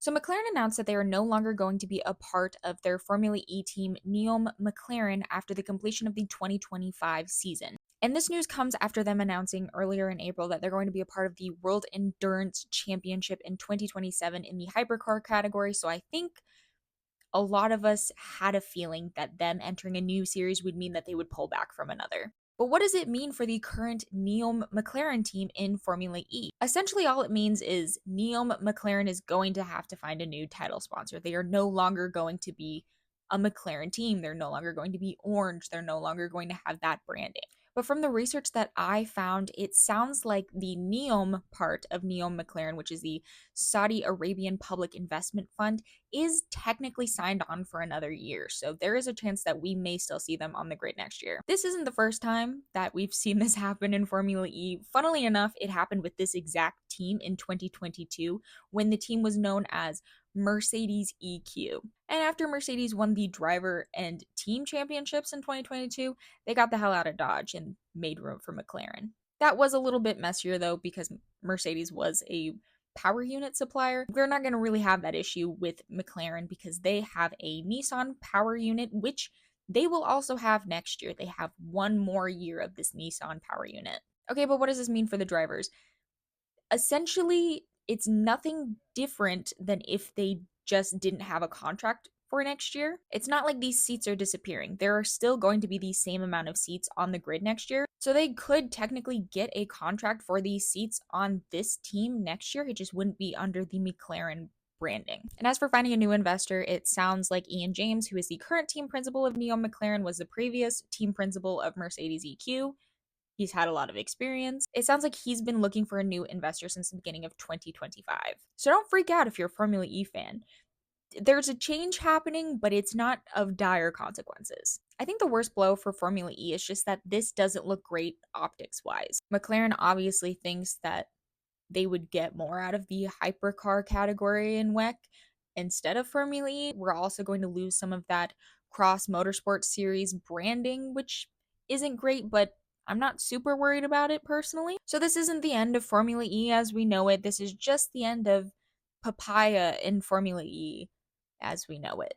So McLaren announced that they are no longer going to be a part of their Formula E team Neom McLaren after the completion of the 2025 season. And this news comes after them announcing earlier in April that they're going to be a part of the World Endurance Championship in 2027 in the hypercar category. So I think a lot of us had a feeling that them entering a new series would mean that they would pull back from another. But what does it mean for the current Neom McLaren team in Formula E? Essentially, all it means is Neom McLaren is going to have to find a new title sponsor. They are no longer going to be a McLaren team. They're no longer going to be orange. They're no longer going to have that branding. But from the research that I found, it sounds like the NEOM part of NEOM McLaren, which is the Saudi Arabian Public Investment Fund, is technically signed on for another year. So there is a chance that we may still see them on the grid next year. This isn't the first time that we've seen this happen in Formula E. Funnily enough, it happened with this exact team in 2022 when the team was known as Mercedes EQ. And after Mercedes won the driver and team championships in 2022, they got the hell out of Dodge and made room for McLaren. That was a little bit messier though, because Mercedes was a power unit supplier. We're not going to really have that issue with McLaren because they have a Nissan power unit, which they will also have next year. They have one more year of this Nissan power unit. Okay, but what does this mean for the drivers? Essentially, it's nothing different than if they just didn't have a contract for next year. It's not like these seats are disappearing. There are still going to be the same amount of seats on the grid next year. So they could technically get a contract for these seats on this team next year. It just wouldn't be under the McLaren branding. And as for finding a new investor, it sounds like Ian James, who is the current team principal of Neom McLaren, was the previous team principal of Mercedes EQ. He's had a lot of experience. It sounds like he's been looking for a new investor since the beginning of 2025. So don't freak out if you're a Formula E fan. There's a change happening, but it's not of dire consequences. I think the worst blow for Formula E is just that this doesn't look great optics wise. McLaren obviously thinks that they would get more out of the hypercar category in WEC instead of Formula E. We're also going to lose some of that cross motorsport series branding, which isn't great, but I'm not super worried about it personally. So this isn't the end of Formula E as we know it. This is just the end of papaya in Formula E as we know it.